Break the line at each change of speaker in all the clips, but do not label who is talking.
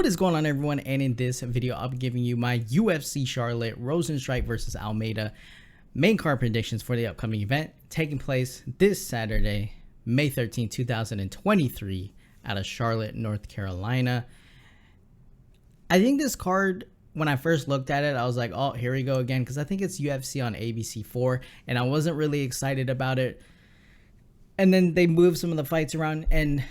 What is going on, everyone? And in this video, I'll be giving you my UFC Charlotte Rozenstruik versus Almeida main card predictions for the upcoming event taking place this Saturday, May 13, 2023 out of Charlotte, North Carolina. I think this card, when I first looked at it, I was like, oh, here we go again, because I think it's UFC on ABC4, and I wasn't really excited about it. And then they moved some of the fights around, and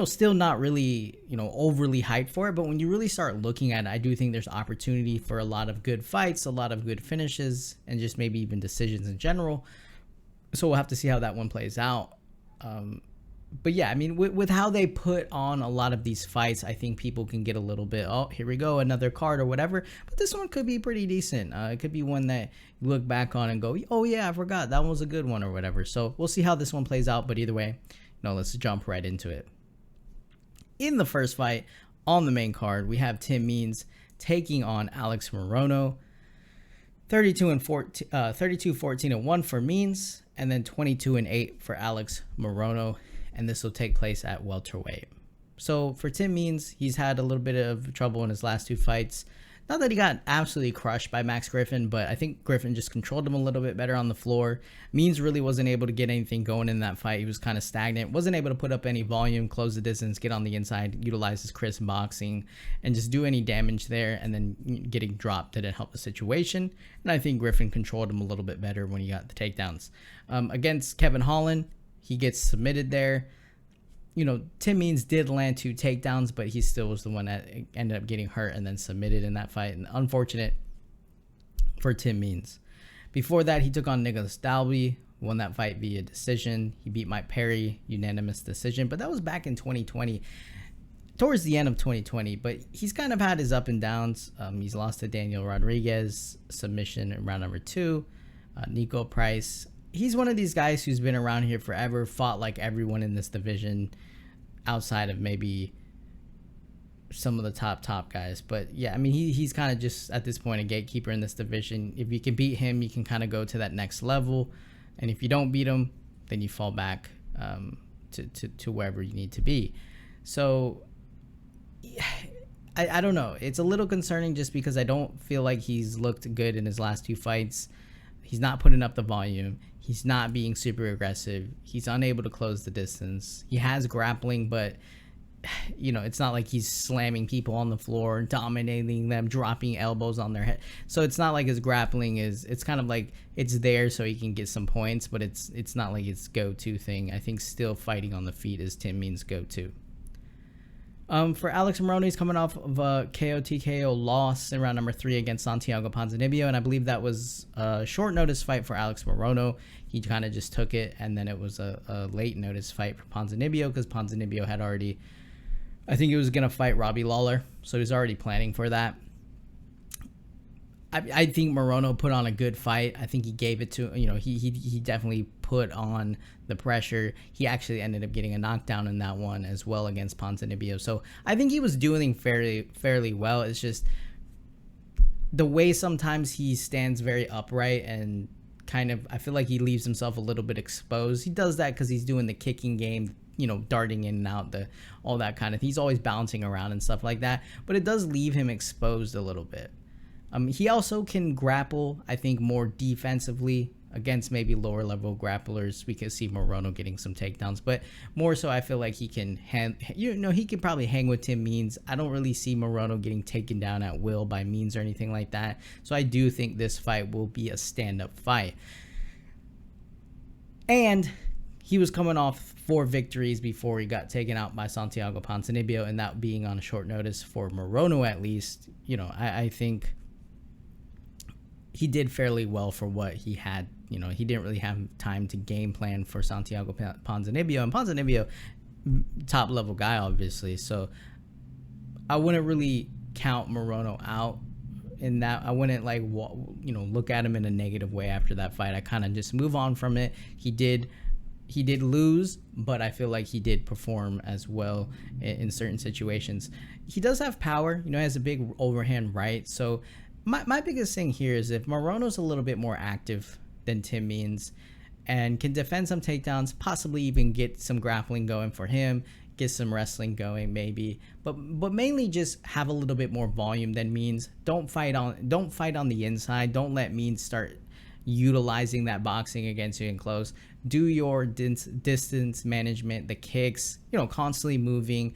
still not really, overly hyped for it. But when you really start looking at it, I do think there's opportunity for a lot of good fights, a lot of good finishes, and just maybe even decisions in general. So we'll have to see how that one plays out. But yeah, I mean, with how they put on a lot of these fights, I think people can get a little bit, oh, here we go, another card or whatever. But this one could be pretty decent. It could be one that you look back on and go, oh yeah, I forgot, that one was a good one or whatever. So we'll see how this one plays out. But either way, let's jump right into it. In the first fight on the main card, we have Tim Means taking on Alex Morono. 32-14-1 for Means, and then 22-8 for Alex Morono, and this will take place at welterweight. So for Tim Means, he's had a little bit of trouble in his last two fights. Not that he got absolutely crushed by Max Griffin, but I think Griffin just controlled him a little bit better on the floor. Means really wasn't able to get anything going in that fight. He was kind of stagnant, wasn't able to put up any volume, close the distance, get on the inside, utilize his crisp boxing, and just do any damage there. And then getting dropped didn't help the situation. And I think Griffin controlled him a little bit better when he got the takedowns. Against Kevin Holland, he gets submitted there. Tim Means did land 2 takedowns, but he still was the one that ended up getting hurt and then submitted in that fight. And unfortunate for Tim Means. Before that, he took on Nicholas Dalby, won that fight via decision. He beat Mike Perry, unanimous decision. But that was back in 2020, towards the end of 2020. But he's kind of had his up and downs. He's lost to Daniel Rodriguez, submission in round number 2. Nico Price. He's one of these guys who's been around here forever, fought like everyone in this division outside of maybe some of the top guys. But yeah, I mean, he's kind of just at this point a gatekeeper in this division. If you can beat him, you can kind of go to that next level. And if you don't beat him, then you fall back to wherever you need to be. So I don't know. It's a little concerning just because I don't feel like he's looked good in his last 2 fights. He's not putting up the volume. He's not being super aggressive. He's unable to close the distance. He has grappling, but it's not like he's slamming people on the floor, dominating them, dropping elbows on their head. So it's not like his grappling it's kind of like it's there so he can get some points, but it's not like his go-to thing. I think still fighting on the feet is Tim Means' go-to. For Alex Morono, he's coming off of a KO/TKO loss in round number 3 against Santiago Ponzinibbio, and I believe that was a short notice fight for Alex Morono. He kind of just took it, and then it was a late notice fight for Ponzinibbio because Ponzinibbio had already, I think he was going to fight Robbie Lawler, so he was already planning for that. I think Morono put on a good fight. I think he gave it to, he definitely put on the pressure. He actually ended up getting a knockdown in that one as well against Ponzinibbio. So I think he was doing fairly well. It's just the way sometimes he stands very upright and kind of, I feel like he leaves himself a little bit exposed. He does that because he's doing the kicking game, darting in and out, all that kind of, he's always bouncing around and stuff like that. But it does leave him exposed a little bit. He also can grapple, I think, more defensively against maybe lower level grapplers. We could see Morono getting some takedowns, but more so I feel like he can, he could probably hang with Tim Means. I don't really see Morono getting taken down at will by Means or anything like that. So I do think this fight will be a stand-up fight. And he was coming off 4 victories before he got taken out by Santiago Ponzinibbio, and that being on a short notice for Morono at least. I think he did fairly well for what he had. He didn't really have time to game plan for Santiago Ponzinibbio, and Ponzinibbio, top level guy, obviously. So I wouldn't really count Morono out in that. I wouldn't look at him in a negative way after that fight. I kind of just move on from it. He did lose, but I feel like he did perform as well in certain situations. He does have power. He has a big overhand right. So my biggest thing here is if Morono's a little bit more active than Tim Means and can defend some takedowns, possibly even get some grappling going for him, get some wrestling going maybe, but mainly just have a little bit more volume than Means. Don't fight on the inside. Don't let Means start utilizing that boxing against you in close. Do your distance management, the kicks, constantly moving,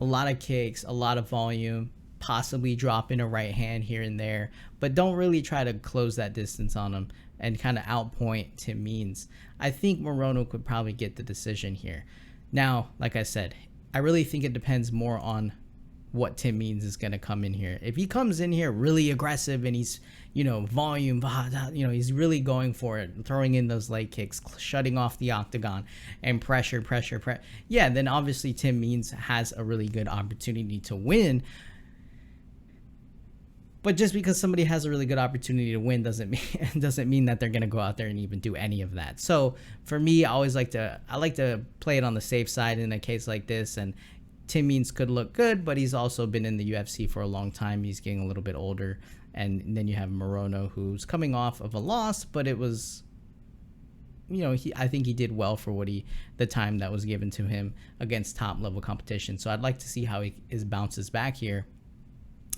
a lot of kicks, a lot of volume, possibly drop in a right hand here and there, but don't really try to close that distance on him and kind of outpoint Tim Means. I think Morono could probably get the decision here. Now, like I said, I really think it depends more on what Tim Means is going to come in here. If he comes in here really aggressive and he's, volume, he's really going for it, throwing in those leg kicks, shutting off the octagon and pressure. Yeah, then obviously Tim Means has a really good opportunity to win. But just because somebody has a really good opportunity to win doesn't mean that they're going to go out there and even do any of that. So for me, I like to play it on the safe side in a case like this. And Tim Means could look good, but he's also been in the UFC for a long time. He's getting a little bit older. And then you have Morono, who's coming off of a loss, but it was, I think he did well for the time that was given to him against top level competition. So I'd like to see how he bounces back here.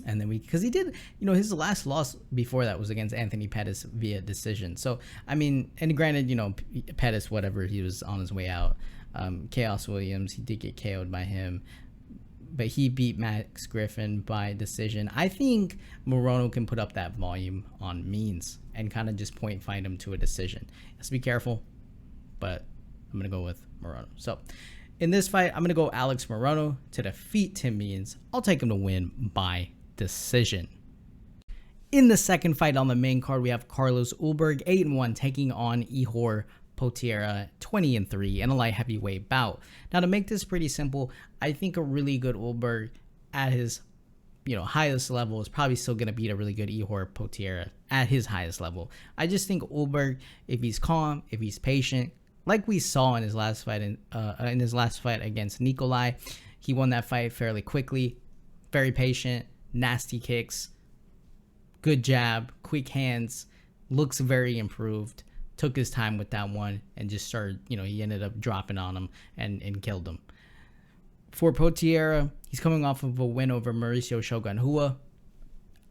And then because he did, his last loss before that was against Anthony Pettis via decision. So, and granted, Pettis, whatever, he was on his way out. Chaos Williams, he did get KO'd by him, but he beat Max Griffin by decision. I think Morono can put up that volume on Means and kind of just point find him to a decision. Let's be careful, but I'm going to go with Morono. So, in this fight, I'm going to go Alex Morono to defeat Tim Means. I'll take him to win by decision. In the second fight on the main card, we have Carlos Ulberg, 8-1, taking on Ihor Potieria, 20-3, in a light heavyweight bout. Now, to make this pretty simple, I think a really good Ulberg at his highest level is probably still going to beat a really good Ihor Potieria at his highest level. I just think Ulberg, if he's calm, if he's patient, like we saw in his last fight against Nikolai, he won that fight fairly quickly, very patient, nasty kicks, good jab, quick hands, looks very improved, took his time with that one and just started, he ended up dropping on him and killed him. For Potieria, he's coming off of a win over Mauricio Shogun Rua.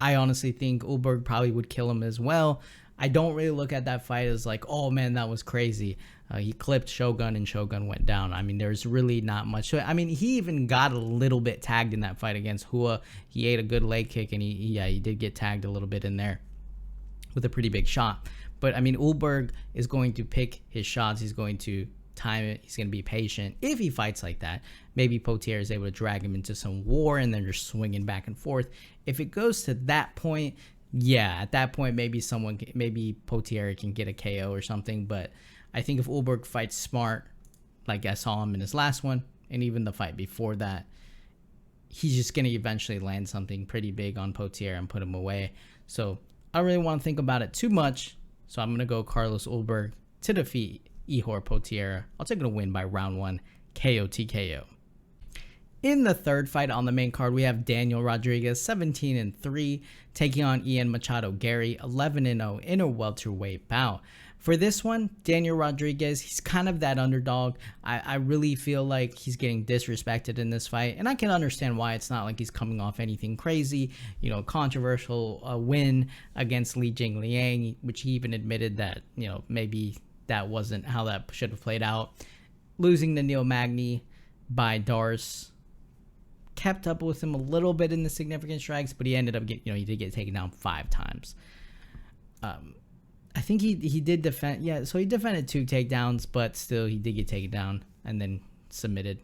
I honestly think Ulberg probably would kill him as well. I don't really look at that fight as like, oh man, that was crazy. He clipped Shogun and Shogun went down. There's really not much. He even got a little bit tagged in that fight against Rua. He ate a good leg kick and he did get tagged a little bit in there with a pretty big shot. But Ulberg is going to pick his shots. He's going to time it. He's going to be patient. If he fights like that, maybe Potieria is able to drag him into some war and then just swinging back and forth. If it goes to that point, yeah, at that point, maybe Potieria can get a KO or something. But I think if Ulberg fights smart, like I saw him in his last one, and even the fight before that, he's just going to eventually land something pretty big on Potieria and put him away. So I don't really want to think about it too much. So I'm going to go Carlos Ulberg to defeat Ihor Potieria. I'll take it a win by round 1, KO TKO. In the third fight on the main card, we have Daniel Rodriguez, 17-3, taking on Ian Machado Garry, 11-0 in a welterweight bout. For this one, Daniel Rodriguez, he's kind of that underdog. I really feel like he's getting disrespected in this fight, and I can understand why. It's not like he's coming off anything crazy, controversial win against Li Jingliang, which he even admitted that, maybe that wasn't how that should have played out. Losing to Neil Magny by Darce, kept up with him a little bit in the significant strikes, but he ended up he did get taken down 5 times. I think he did defend, so he defended 2 takedowns, but still he did get taken down and then submitted.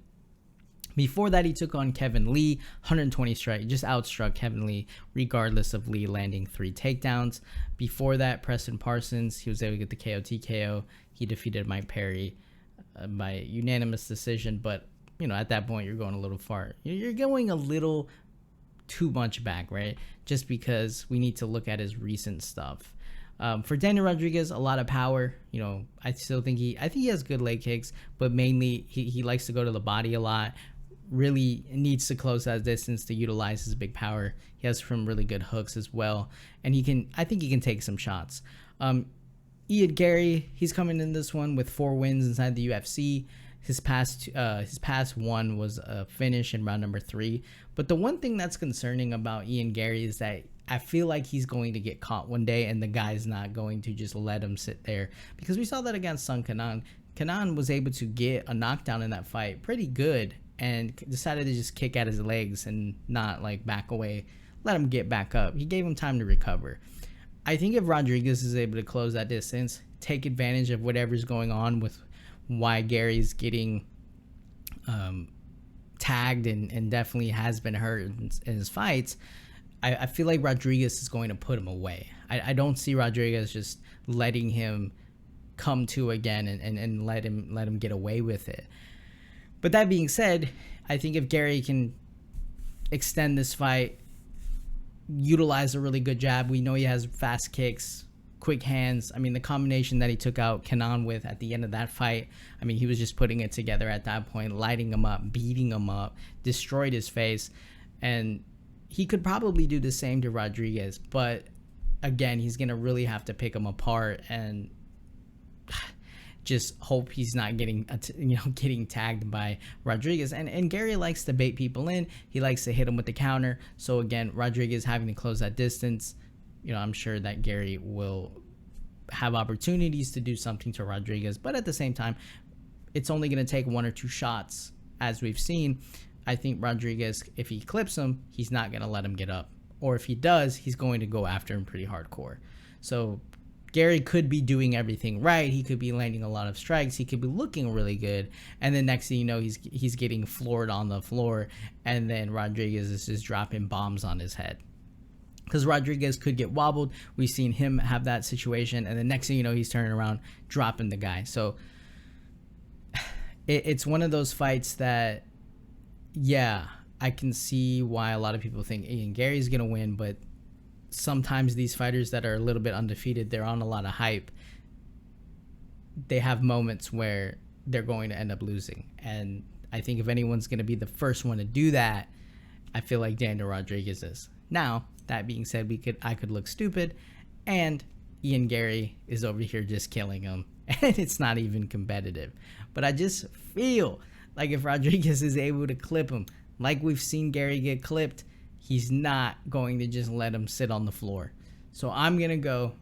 Before that, he took on Kevin Lee, 120 strike, just outstruck Kevin Lee, regardless of Lee landing 3 takedowns. Before that, Preston Parsons, he was able to get the KO TKO. He defeated Mike Perry by unanimous decision, but at that point, you're going a little far. You're going a little too much back, right? Just because we need to look at his recent stuff. For Daniel Rodriguez, a lot of power. I still think he has good leg kicks, but mainly he likes to go to the body a lot. Really needs to close that distance to utilize his big power. He has some really good hooks as well, and I think he can take some shots. Ian Garry, he's coming in this one with 4 wins inside the UFC. His past one was a finish in round number 3. But the one thing that's concerning about Ian Garry is that I feel like he's going to get caught one day, and the guy's not going to just let him sit there, because we saw that against Sun Kenan. Kenan was able to get a knockdown in that fight pretty good, and decided to just kick at his legs and not like back away, let him get back up. He gave him time to recover. I think if Rodriguez is able to close that distance, take advantage of whatever's going on with why Gary's getting tagged and definitely has been hurt in his fights, I feel like Rodriguez is going to put him away. I don't see Rodriguez just letting him come to again and let him get away with it. But that being said, I think if Garry can extend this fight, utilize a really good jab, we know he has fast kicks, quick hands. I mean, the combination that he took out Kenan with at the end of that fight, I mean, he was just putting it together at that point, lighting him up, beating him up, destroyed his face. And he could probably do the same to Rodriguez, but again, he's going to really have to pick him apart and just hope he's not getting tagged by Rodriguez. And Garry likes to bait people in. He likes to hit him with the counter. So again, Rodriguez having to close that distance, I'm sure that Garry will have opportunities to do something to Rodriguez. But at the same time, it's only going to take 1 or 2 shots, as we've seen. I think Rodriguez, if he clips him, he's not going to let him get up. Or if he does, he's going to go after him pretty hardcore. So Garry could be doing everything right. He could be landing a lot of strikes. He could be looking really good. And then next thing you know, he's getting floored on the floor. And then Rodriguez is just dropping bombs on his head. Because Rodriguez could get wobbled. We've seen him have that situation. And the next thing you know, he's turning around, dropping the guy. So it's one of those fights that, yeah, I can see why a lot of people think Ian Garry's going to win. But sometimes these fighters that are a little bit undefeated, they're on a lot of hype. They have moments where they're going to end up losing. And I think if anyone's going to be the first one to do that, I feel like Daniel Rodriguez is. Now, that being said, I could look stupid, and Ian Garry is over here just killing him, and it's not even competitive. But I just feel like if Rodriguez is able to clip him, like we've seen Garry get clipped, he's not going to just let him sit on the floor. So I'm going to go,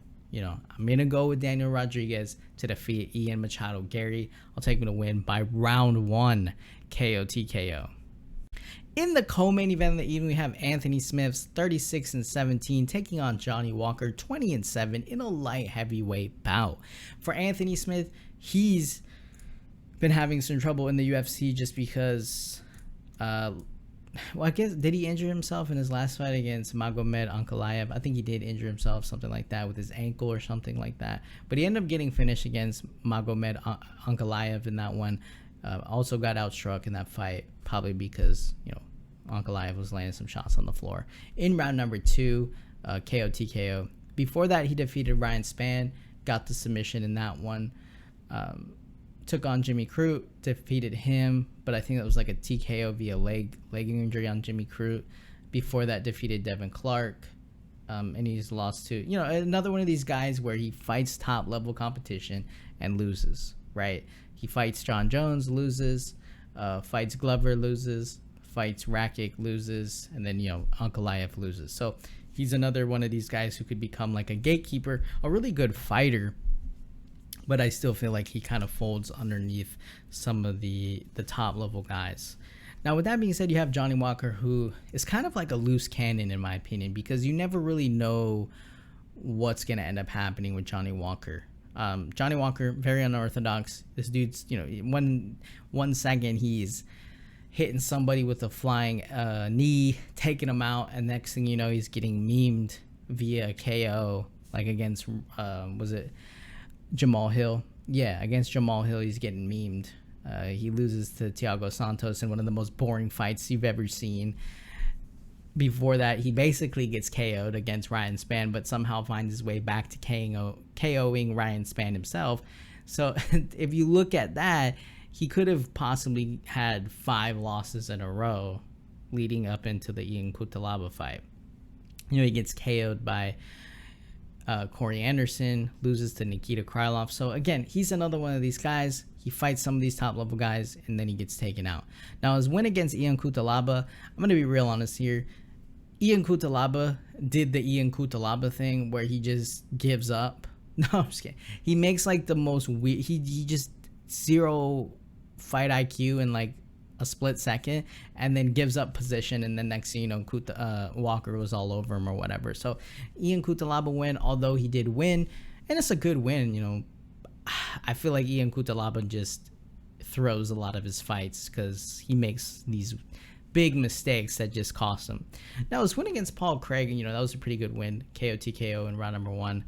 with Daniel Rodriguez to defeat Ian Machado. Garry, I'll take him to win by round 1 KO TKO. In the co-main event of the evening, we have Anthony Smith's 36-17 taking on Johnny Walker 20-7 in a light heavyweight bout. For Anthony Smith, he's been having some trouble in the UFC just because, I guess, did he injure himself in his last fight against Magomed Ankalaev? I think he did injure himself, something like that, with his ankle or something like that. But he ended up getting finished against Magomed Ankalaev in that one. Also got outstruck in that fight, probably because, Ankalaev was landing some shots on the floor. In round number 2, KO TKO. Before that, he defeated Ryan Spann, got the submission in that one. Took on Jimmy Crute, defeated him, but I think that was like a TKO via leg injury on Jimmy Crute. Before that, defeated Devin Clark, and he's lost to, another one of these guys where he fights top-level competition and loses, right? He fights John Jones, loses, fights Glover, loses, fights Rakic, loses, and then, Ankalaev loses. So he's another one of these guys who could become like a gatekeeper, a really good fighter, but I still feel like he kind of folds underneath some of the top level guys. Now, with that being said, you have Johnny Walker, who is kind of like a loose cannon, in my opinion, because you never really know what's going to end up happening with Johnny Walker. Johnny Walker, very unorthodox. This dude's, one second he's hitting somebody with a flying knee, taking him out, and next thing you know, he's getting memed via KO, like against, was it Jamal Hill? Yeah, against Jamal Hill, he's getting memed. He loses to Thiago Santos in one of the most boring fights you've ever seen. Before that, he basically gets KO'd against Ryan Spann, but somehow finds his way back to KOing Ryan Spann himself. So if you look at that, he could have possibly had 5 losses in a row leading up into the Ian Cutelaba fight. He gets KO'd by Corey Anderson, loses to Nikita Krylov. So again, he's another one of these guys. He fights some of these top level guys, and then he gets taken out. Now, his win against Ian Cutelaba, I'm going to be real honest here. Ian Cutelaba did the Ian Cutelaba thing where he just gives up. No, I'm just kidding. He makes like the most weird, he just zero fight IQ in like a split second, and then gives up position, and then next thing you know, Walker was all over him or whatever. So Ian Cutelaba win, although he did win, and it's a good win. You know, I feel like Ian Cutelaba just throws a lot of his fights because he makes these big mistakes that just cost him. Now his win against Paul Craig, you know, that was a pretty good win, KO TKO in round number 1.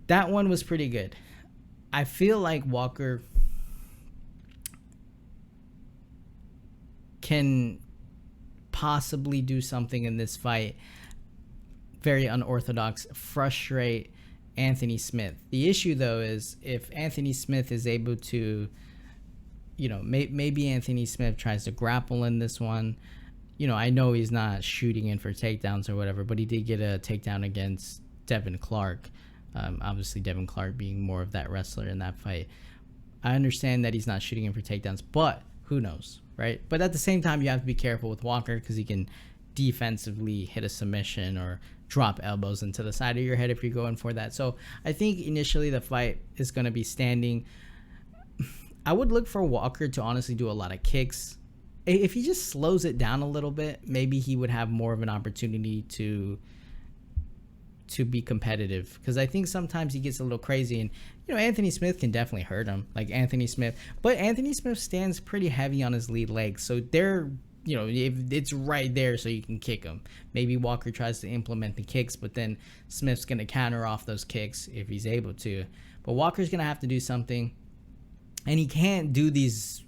That one was pretty good. I feel like Walker can possibly do something in this fight very unorthodox, frustrate Anthony Smith. The issue though is if Anthony Smith is able to, you know, maybe Anthony Smith tries to grapple in this one. You know, I know he's not shooting in for takedowns or whatever, but he did get a takedown against Devin Clark. Obviously Devin Clark being more of that wrestler in that fight. I understand that he's not shooting in for takedowns, but who knows, right? But at the same time, you have to be careful with Walker because he can defensively hit a submission or drop elbows into the side of your head if you're going for that. So I think initially the fight is going to be standing. I would look for Walker to honestly do a lot of kicks. If he just slows it down a little bit, maybe he would have more of an opportunity to be competitive, because I think sometimes he gets a little crazy, and you know, Anthony Smith can definitely hurt him, like Anthony Smith, but Anthony Smith stands pretty heavy on his lead leg, so they're, you know, if it's right there so you can kick him. Maybe Walker tries to implement the kicks, but then Smith's going to counter off those kicks if he's able to. But Walker's going to have to do something, and he can't do these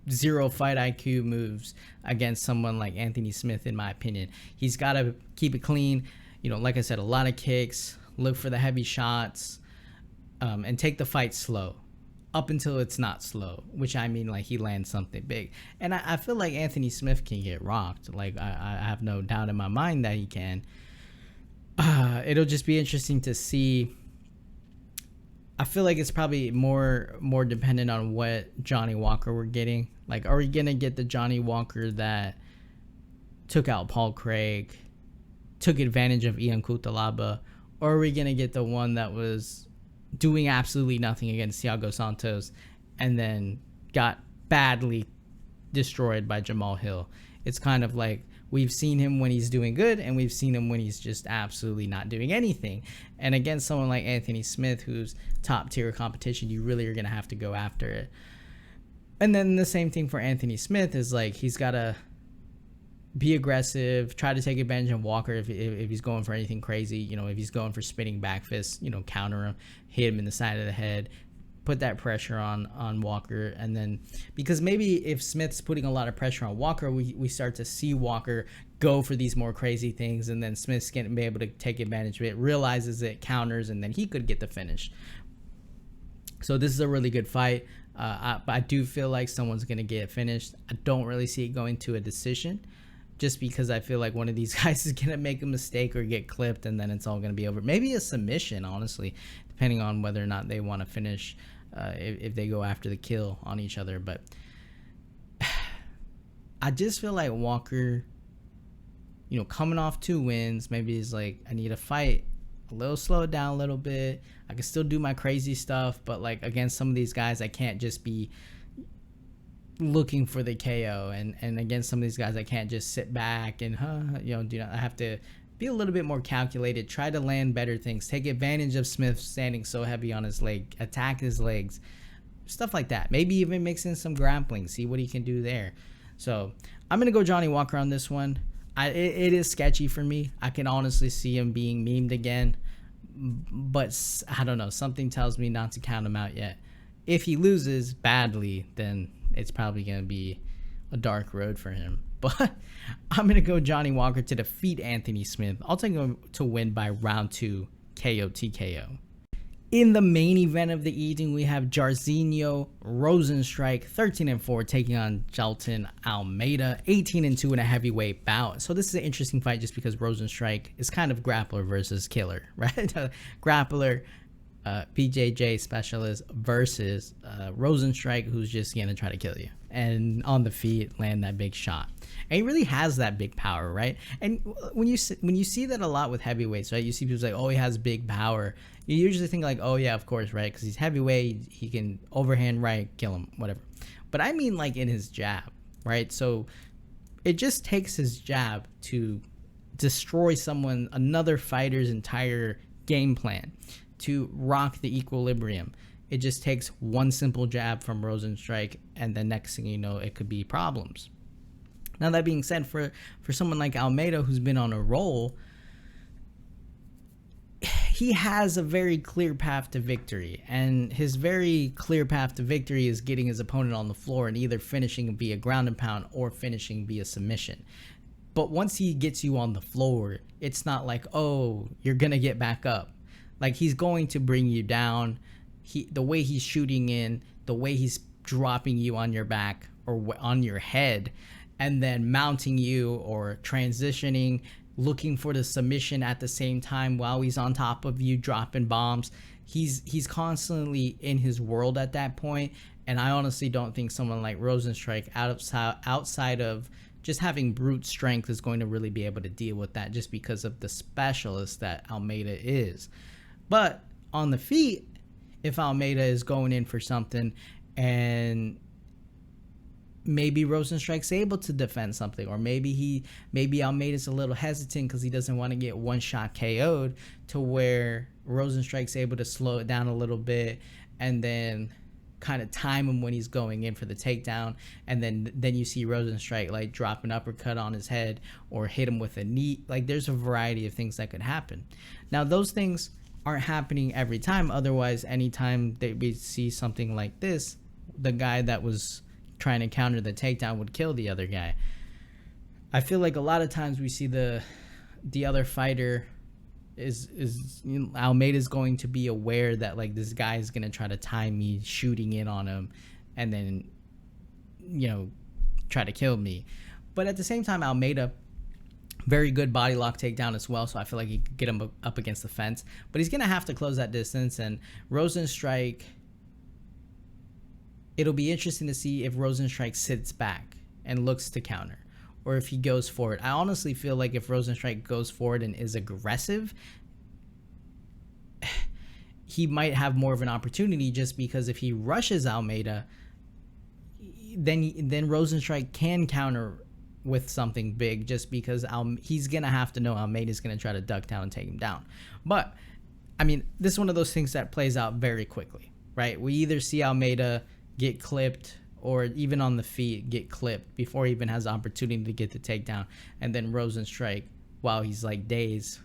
zero fight IQ moves against someone like Anthony Smith, in my opinion. He's got to keep it clean. You know, like I said, a lot of kicks, look for the heavy shots, and take the fight slow up until it's not slow, which I mean like he lands something big. And I feel like Anthony Smith can get rocked. Like I have no doubt in my mind that he can. It'll just be interesting to see. I feel like it's probably more dependent on what Johnny Walker we're getting. Like, are we going to get the Johnny Walker that took out Paul Craig, took advantage of Ian Cutelaba, or are we going to get the one that was doing absolutely nothing against Thiago Santos and then got badly destroyed by Jamal Hill? It's kind of like we've seen him when he's doing good, and we've seen him when he's just absolutely not doing anything. And against someone like Anthony Smith, who's top tier competition, you really are going to have to go after it. And then the same thing for Anthony Smith is like he's got to be aggressive, try to take advantage of Walker if he's going for anything crazy. You know, if he's going for spinning back fists, you know, counter him, hit him in the side of the head, put that pressure on Walker. And then because maybe if Smith's putting a lot of pressure on Walker, we start to see Walker go for these more crazy things, and then Smith's going to be able to take advantage of it, realizes it, counters, and then he could get the finish. So this is a really good fight. I do feel like someone's going to get it finished. I don't really see it going to a decision, just because I feel like one of these guys is going to make a mistake or get clipped, and then it's all going to be over. Maybe a submission, honestly, depending on whether or not they want to finish, if they go after the kill on each other. But I just feel like Walker, you know, coming off 2 wins, maybe he's like, I need to fight a little, slow it down a little bit. I can still do my crazy stuff, but like against some of these guys, I can't just be looking for the KO, and against some of these guys I can't just sit back and I have to be a little bit more calculated, try to land better things, take advantage of Smith standing so heavy on his leg, attack his legs, stuff like that. Maybe even mix in some grappling, see what he can do there. So I'm gonna go Johnny Walker on this one. It is sketchy for me. I can honestly see him being memed again, but I don't know, something tells me not to count him out yet. If he loses badly, then it's probably going to be a dark road for him. But I'm going to go Johnny Walker to defeat Anthony Smith. I'll take him to win by round 2 KO TKO. In the main event of the evening, we have Jairzinho Rozenstruik, 13-4, taking on Jailton Almeida, 18-2 in a heavyweight bout. So this is an interesting fight just because Rozenstruik is kind of grappler versus killer, right? Grappler BJJ specialist versus Rozenstruik, who's just gonna try to kill you and on the feet land that big shot. And he really has that big power, right? And when you see that a lot with heavyweights, right? You see people say, "Oh, he has big power." You usually think like, "Oh yeah, of course, right? Because he's heavyweight, he can overhand right, kill him, whatever." But I mean like in his jab, right? So it just takes his jab to destroy another fighter's entire game plan, to rock the equilibrium. It just takes one simple jab from Rozenstruik, and the next thing you know, it could be problems. Now, that being said, for someone like Almeida, who's been on a roll, he has a very clear path to victory. And his very clear path to victory is getting his opponent on the floor and either finishing via ground and pound or finishing via submission. But once he gets you on the floor, it's not like, oh, you're going to get back up. Like, he's going to bring you down. The way he's shooting in, the way he's dropping you on your back or on your head, and then mounting you or transitioning, looking for the submission at the same time while he's on top of you, dropping bombs. He's constantly in his world at that point. And I honestly don't think someone like Rozenstruik, outside of just having brute strength, is going to really be able to deal with that, just because of the specialist that Almeida is. But on the feet, if Almeida is going in for something and maybe Rozenstruik's able to defend something, or maybe Almeida's a little hesitant because he doesn't want to get one shot KO'd, to where Rozenstruik's able to slow it down a little bit and then kind of time him when he's going in for the takedown, and then you see Rozenstruik like drop an uppercut on his head or hit him with a knee. Like, there's a variety of things that could happen. Now, those things aren't happening every time. Otherwise, anytime that we see something like this, the guy that was trying to counter the takedown would kill the other guy. I feel like a lot of times we see the other fighter is Almeida's going to be aware that like this guy is going to try to time me shooting in on him and then try to kill me. But at the same time, Almeida, very good body lock takedown as well, so I feel like he could get him up against the fence. But he's going to have to close that distance, and Rozenstruik, it'll be interesting to see if Rozenstruik sits back and looks to counter, or if he goes forward. I honestly feel like if Rozenstruik goes forward and is aggressive, he might have more of an opportunity, just because if he rushes Almeida, then Rozenstruik can counter with something big, just because he's going to have to know Almeida's going to try to duck down and take him down. But, I mean, this is one of those things that plays out very quickly, right? We either see Almeida get clipped, or even on the feet get clipped before he even has the opportunity to get the takedown, and then Rozenstruik, while he's like dazed,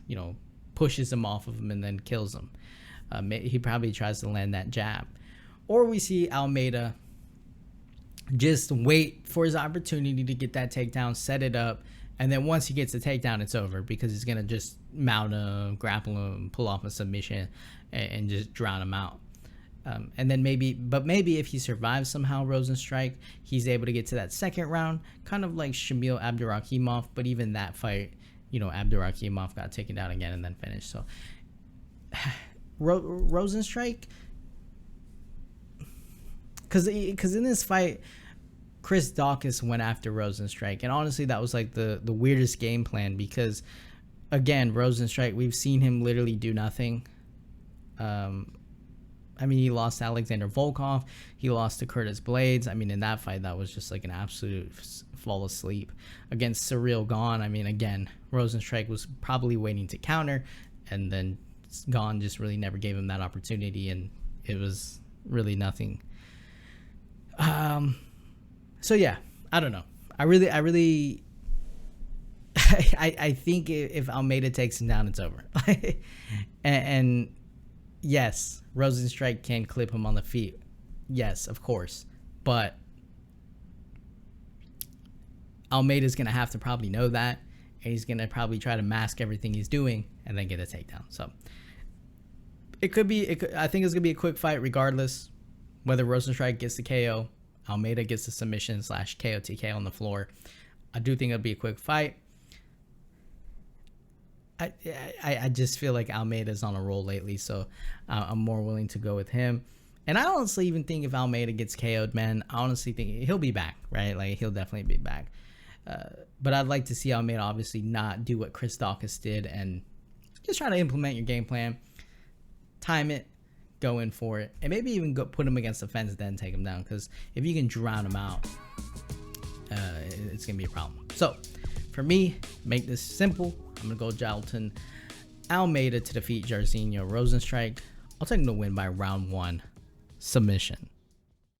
pushes him off of him and then kills him. He probably tries to land that jab. Or we see Almeida just wait for his opportunity to get that takedown, set it up, and then once he gets the takedown, it's over, because he's going to just mount him, grapple him, pull off a submission, and just drown him out. And then maybe if he survives somehow, Rozenstruik, he's able to get to that second round, kind of like Shamil Abdurakhimov. But even that fight, Abdurakhimov got taken down again and then finished. So Rozenstruik, because in this fight, Chris Daukaus went after Rozenstruik, and honestly, that was like the weirdest game plan, because again, Rozenstruik, we've seen him literally do nothing. I mean, he lost to Alexander Volkov. He lost to Curtis Blades. I mean, in that fight, that was just like an absolute fall asleep. Against Cyril Gane, I mean, again, Rozenstruik was probably waiting to counter, and then Gane just really never gave him that opportunity, and it was really nothing. So yeah, I don't know. I really I think if Almeida takes him down, it's over. and yes, Rozenstruik can clip him on the feet. Yes, of course. But Almeida's going to have to probably know that, and he's going to probably try to mask everything he's doing and then get a takedown. So I think it's going to be a quick fight regardless, whether Rozenstruik gets the KO, Almeida gets the submission / KO TK on the floor. I do think it'll be a quick fight. I just feel like Almeida's on a roll lately, so I'm more willing to go with him. And I honestly even think if Almeida gets KO'd, man, I honestly think he'll be back, right? Like, he'll definitely be back. But I'd like to see Almeida obviously not do what Chris Daukaus did and just try to implement your game plan, time it, go in for it, and maybe even go put him against the fence, then take him down. Because if you can drown him out, it's going to be a problem. So for me, make this simple. I'm going to go Jailton Almeida to defeat Jairzinho Rozenstruik. I'll take him to win by round 1 submission.